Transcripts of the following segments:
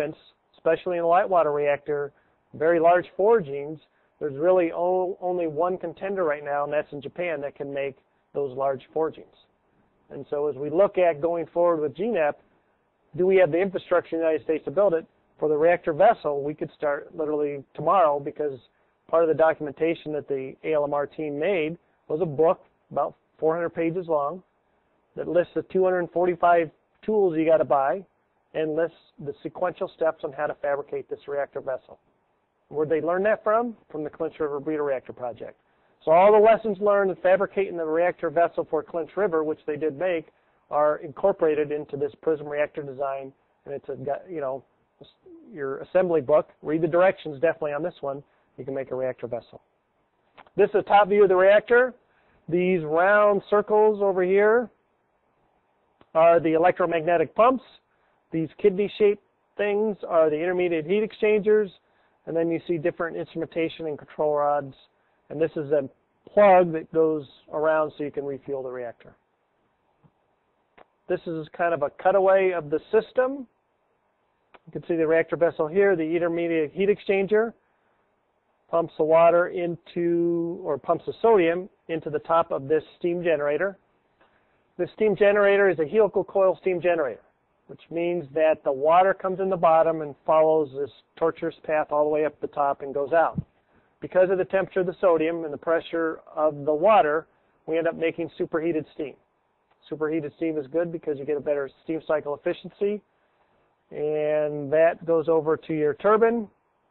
requirements, especially in a light water reactor, very large forgings, there's really only one contender right now, and that's in Japan, that can make those large forgings. And so as we look at going forward with GNEP, do we have the infrastructure in the United States to build it? For the reactor vessel, we could start literally tomorrow, because part of the documentation that the ALMR team made was a book about 400 pages long that lists the 245 tools you got to buy and lists the sequential steps on how to fabricate this reactor vessel. Where'd they learn that from? From the Clinch River Breeder Reactor Project. So all the lessons learned in fabricating the reactor vessel for Clinch River, which they did make, are incorporated into this PRISM reactor design, and it's your assembly book. Read the directions definitely on this one. You can make a reactor vessel. This is a top view of the reactor. These round circles over here are the electromagnetic pumps. These kidney-shaped things are the intermediate heat exchangers. And then you see different instrumentation and control rods. And this is a plug that goes around so you can refuel the reactor. This is kind of a cutaway of the system. You can see the reactor vessel here, the intermediate heat exchanger pumps the water into, or pumps the sodium into the top of this steam generator. This steam generator is a helical coil steam generator, which means that the water comes in the bottom and follows this tortuous path all the way up the top and goes out. Because of the temperature of the sodium and the pressure of the water, we end up making superheated steam. Superheated steam is good because you get a better steam cycle efficiency. And that goes over to your turbine,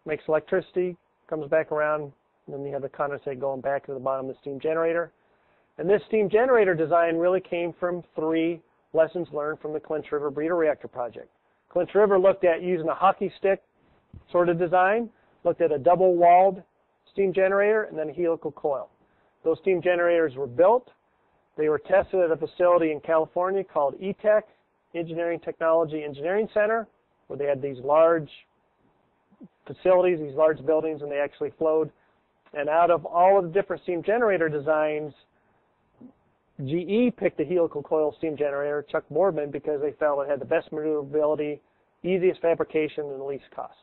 makes electricity, comes back around, and then you have the condensate going back to the bottom of the steam generator. And this steam generator design really came from 3 lessons learned from the Clinch River Breeder Reactor Project. Clinch River looked at using a hockey stick sort of design, looked at a double-walled steam generator, and then a helical coil. Those steam generators were built. They were tested at a facility in California called ETEC, Engineering Technology Engineering Center, where they had these large facilities, these large buildings, and they actually flowed. And out of all of the different steam generator designs, GE picked the helical coil steam generator, Chuck Boardman, because they felt it had the best maneuverability, easiest fabrication, and the least cost.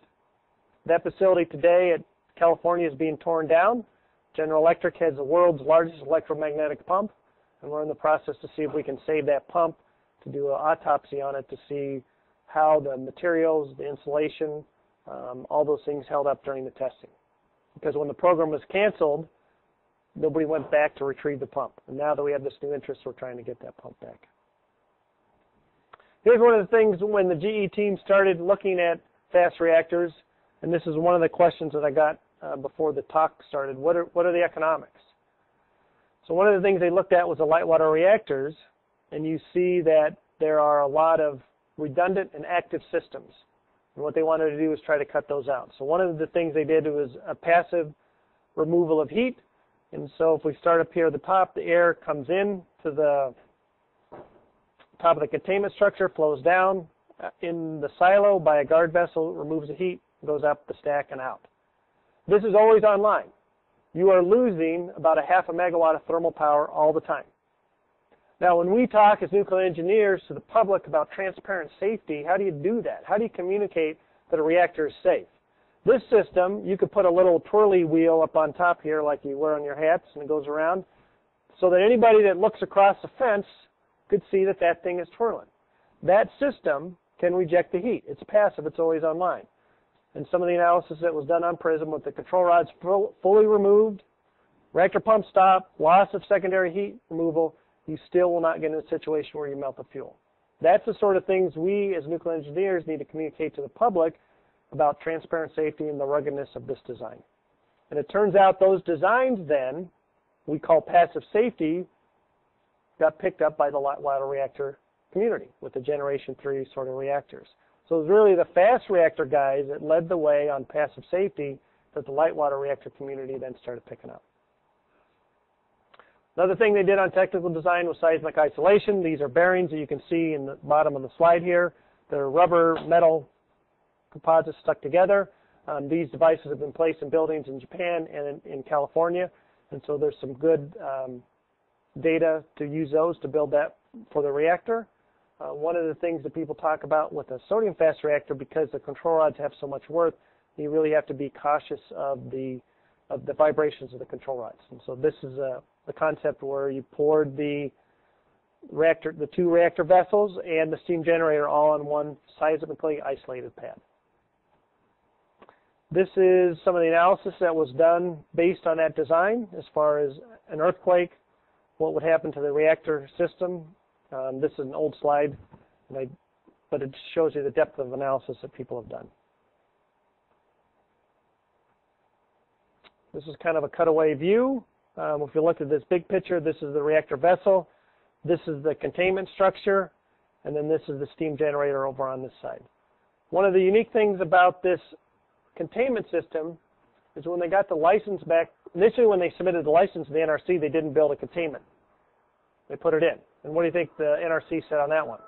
That facility today at California is being torn down. General Electric has the world's largest electromagnetic pump, and we're in the process to see if we can save that pump to do an autopsy on it to see how the materials, the insulation, all those things held up during the testing. Because when the program was canceled, nobody went back to retrieve the pump. And now that we have this new interest, we're trying to get that pump back. Here's one of the things when the GE team started looking at fast reactors, and this is one of the questions that I got before the talk started. What are the economics? So one of the things they looked at was the light water reactors, and you see that there are a lot of redundant and active systems. And what they wanted to do was try to cut those out. So one of the things they did was a passive removal of heat. And so if we start up here at the top, the air comes in to the top of the containment structure, flows down in the silo by a guard vessel, removes the heat, goes up the stack and out. This is always online. You are losing about a half a megawatt of thermal power all the time. Now, when we talk as nuclear engineers to the public about transparent safety, how do you do that? How do you communicate that a reactor is safe? This system, you could put a little twirly wheel up on top here like you wear on your hats, and it goes around, so that anybody that looks across the fence could see that that thing is twirling. That system can reject the heat. It's passive. It's always online. And some of the analysis that was done on PRISM with the control rods fully removed, reactor pump stop, loss of secondary heat removal, you still will not get in a situation where you melt the fuel. That's the sort of things we as nuclear engineers need to communicate to the public about transparent safety and the ruggedness of this design. And it turns out those designs then, we call passive safety, got picked up by the light water reactor community with the Generation 3 sort of reactors. So it was really the fast reactor guys that led the way on passive safety that the light water reactor community then started picking up. Another thing they did on technical design was seismic isolation. These are bearings that you can see in the bottom of the slide here. They're rubber metal composites stuck together. These devices have been placed in buildings in Japan and in California, and so there's some good data to use those to build that for the reactor. One of the things that people talk about with a sodium fast reactor, because the control rods have so much work, you really have to be cautious of the vibrations of the control rods. And so this is the concept where you poured the two reactor vessels and the steam generator all on one seismically isolated pad. This is some of the analysis that was done based on that design as far as an earthquake, what would happen to the reactor system. This is an old slide, but it shows you the depth of analysis that people have done. This is kind of a cutaway view. If you look at this big picture, this is the reactor vessel. This is the containment structure, and then this is the steam generator over on this side. One of the unique things about this containment system is when they got the license back, initially when they submitted the license to the NRC, they didn't build a containment. They put it in. And what do you think the NRC said on that one?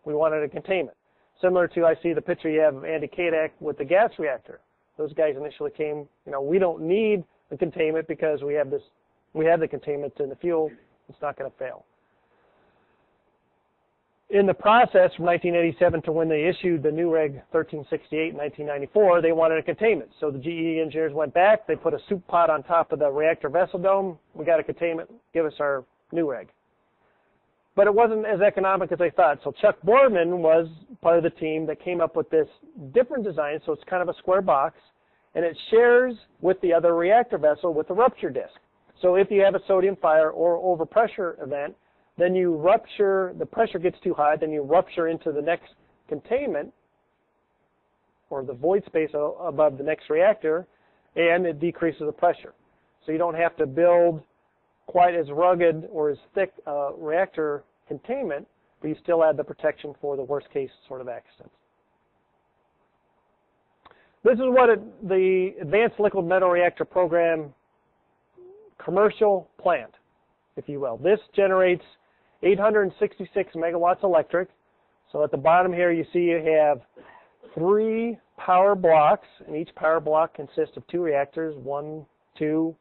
We wanted a containment. Similar to, I see the picture you have of Andy Kadak with the gas reactor. Those guys initially came, we don't need the containment because we have the containment in the fuel. It's not going to fail. In the process from 1987 to when they issued the new Reg 1368 in 1994, they wanted a containment. So the GE engineers went back. They put a soup pot on top of the reactor vessel dome. We got a containment. Give us our new Reg. But it wasn't as economic as they thought. So Chuck Borman was part of the team that came up with this different design. So it's kind of a square box, and it shares with the other reactor vessel with a rupture disk. So if you have a sodium fire or overpressure event, then you rupture, the pressure gets too high, then you rupture into the next containment or the void space above the next reactor, and it decreases the pressure. So you don't have to build quite as rugged or as thick reactor containment, but you still add the protection for the worst case sort of accidents. This is what the Advanced Liquid Metal Reactor Program commercial plant, if you will. This generates 866 megawatts electric. So at the bottom here you see you have 3 power blocks, and each power block consists of 2 reactors, 1, 2,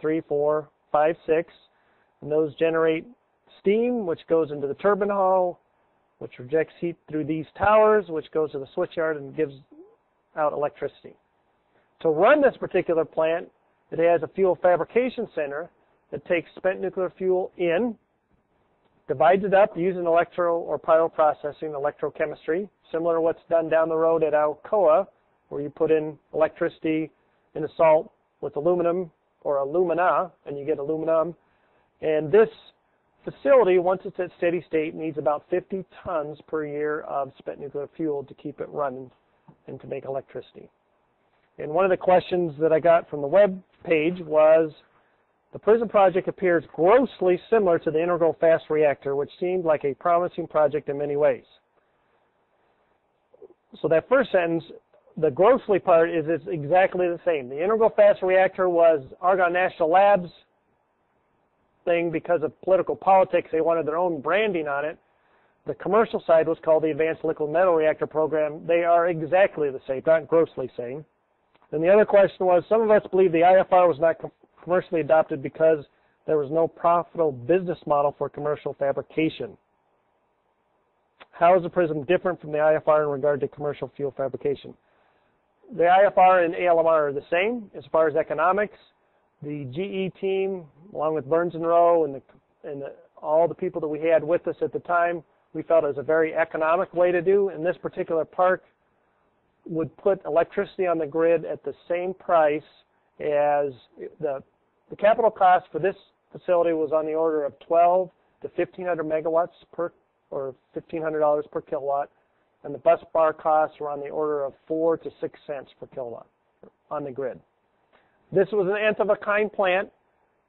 3, 4, 5, 6. And those generate steam, which goes into the turbine hull, which rejects heat through these towers, which goes to the switchyard and gives out electricity. To run this particular plant, it has a fuel fabrication center that takes spent nuclear fuel in, divides it up using electro or pyroprocessing, electrochemistry, similar to what's done down the road at Alcoa, where you put in electricity in a salt with aluminum or alumina, and you get aluminum. And this facility, once it's at steady state, needs about 50 tons per year of spent nuclear fuel to keep it running and to make electricity. And one of the questions that I got from the web page was, the PRISM project appears grossly similar to the integral fast reactor, which seemed like a promising project in many ways. So that first sentence, the grossly part is it's exactly the same. The integral fast reactor was Argonne National Labs thing because of political politics. They wanted their own branding on it. The commercial side was called the Advanced Liquid Metal Reactor Program. They are exactly the same, not grossly same. Then the other question was, some of us believe the IFR was not commercially adopted because there was no profitable business model for commercial fabrication. How is the PRISM different from the IFR in regard to commercial fuel fabrication? The IFR and ALMR are the same as far as economics. The GE team, along with Burns and Rowe and all the people that we had with us at the time, we felt it was a very economic way to do. And this particular park would put electricity on the grid at the same price as the capital cost for this facility was on the order of 12 to 1,500 megawatts per, or $1,500 per kilowatt, and the bus bar costs were on the order of 4 to 6 cents per kilowatt on the grid. This was an nth of a kind plant,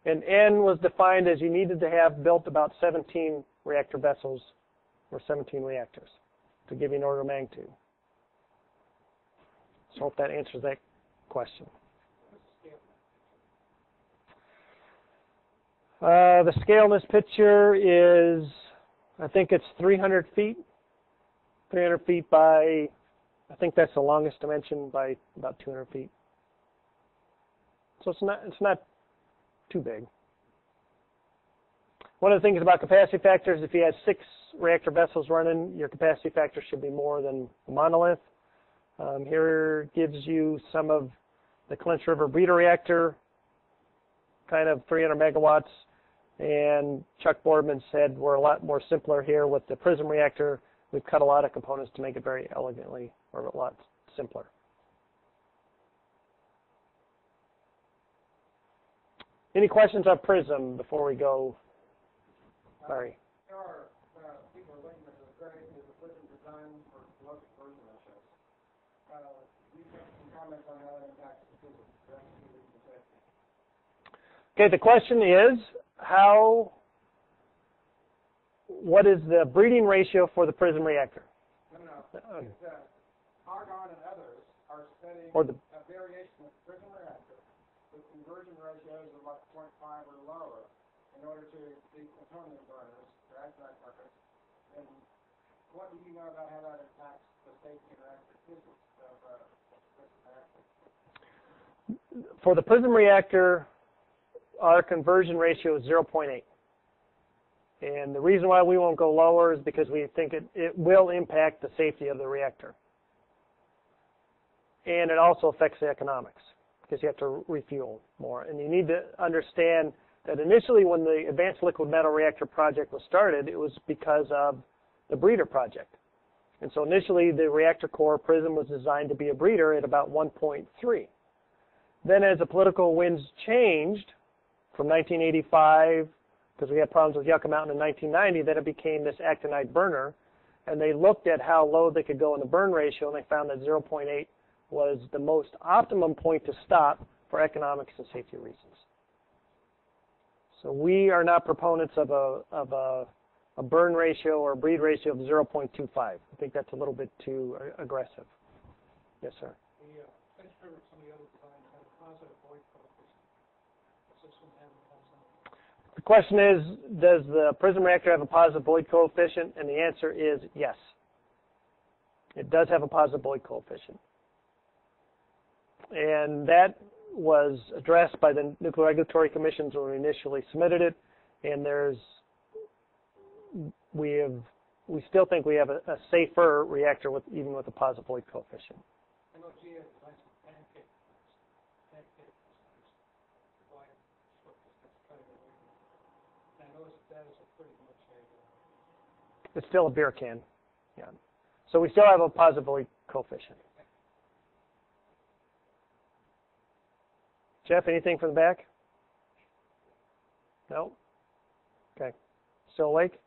and N was defined as you needed to have built about 17 reactor vessels or 17 reactors to give you an order of magnitude. So I hope that answers that question. The scale in this picture is, I think it's 300 feet. 300 feet by, I think that's the longest dimension by about 200 feet. So it's not too big. One of the things about capacity factors, if you have 6 reactor vessels running, your capacity factor should be more than a monolith. Here gives you some of the Clinch River breeder reactor, kind of 300 megawatts. And Chuck Boardman said we're a lot more simpler here with the Prism reactor. We've cut a lot of components to make it very elegantly, or a lot simpler. Any questions on Prism before we go? Sorry. There are people are looking at the credit is the Prism design for low conversion ratios. You have some comments on how that impacts the physics. Okay, the question is what is the breeding ratio for the Prism reactor? No. Argonne and others are studying a variation of the Prism reactor with conversion ratios of about 0.5 or lower in order to be plutonium burners for accident markers. And what do you know about how that impacts the safety and reactor physics of Prism reactor? For the Prism reactor, our conversion ratio is 0.8. And the reason why we won't go lower is because we think it will impact the safety of the reactor. And it also affects the economics because you have to refuel more. And you need to understand that initially when the Advanced Liquid Metal Reactor project was started, it was because of the breeder project. And so initially the reactor core Prism was designed to be a breeder at about 1.3. Then as the political winds changed from 1985, because we had problems with Yucca Mountain in 1990, then it became this actinide burner. And they looked at how low they could go in the burn ratio, and they found that 0.8 was the most optimum point to stop for economics and safety reasons. So we are not proponents of a burn ratio or a breed ratio of 0.25. I think that's a little bit too aggressive. Yes, sir. Some of the other designs have a positive void coefficient. Does this one have a positive? The question is, does the Prism reactor have a positive void coefficient? And the answer is yes. It does have a positive void coefficient. And that was addressed by the Nuclear Regulatory Commissions when we initially submitted it. And we still think we have a safer reactor even with a positive void coefficient. I know GE has pancake wide that's kind of and I noticed that is a pretty much it's still a beer can. Yeah. So we still have a positive void coefficient. Jeff, anything from the back? No? Okay. Still awake?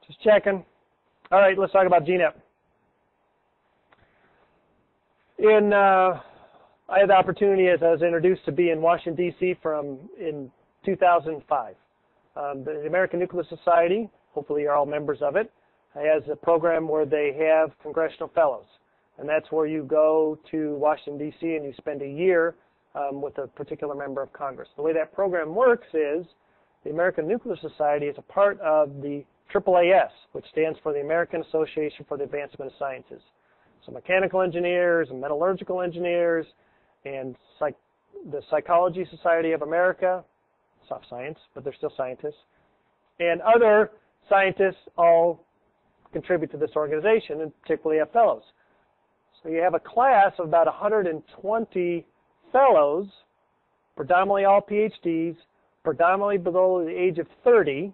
Just checking. All right, let's talk about GNEP. I had the opportunity, as I was introduced, to be in Washington, D.C. in 2005. The American Nuclear Society, hopefully you're all members of it, has a program where they have congressional fellows. And that's where you go to Washington, D.C. and you spend a year with a particular member of Congress. The way that program works is the American Nuclear Society is a part of the AAAS, which stands for the American Association for the Advancement of Sciences. So mechanical engineers and metallurgical engineers and the Psychology Society of America, soft science, but they're still scientists, and other scientists all contribute to this organization and particularly have fellows. So you have a class of about 120 fellows, predominantly all PhDs, predominantly below the age of 30,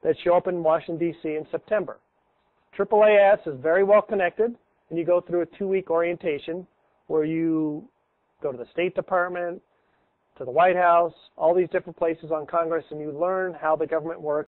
that show up in Washington, D.C. in September. AAAS is very well connected, and you go through a 2-week orientation where you go to the State Department, to the White House, all these different places on Congress, and you learn how the government works.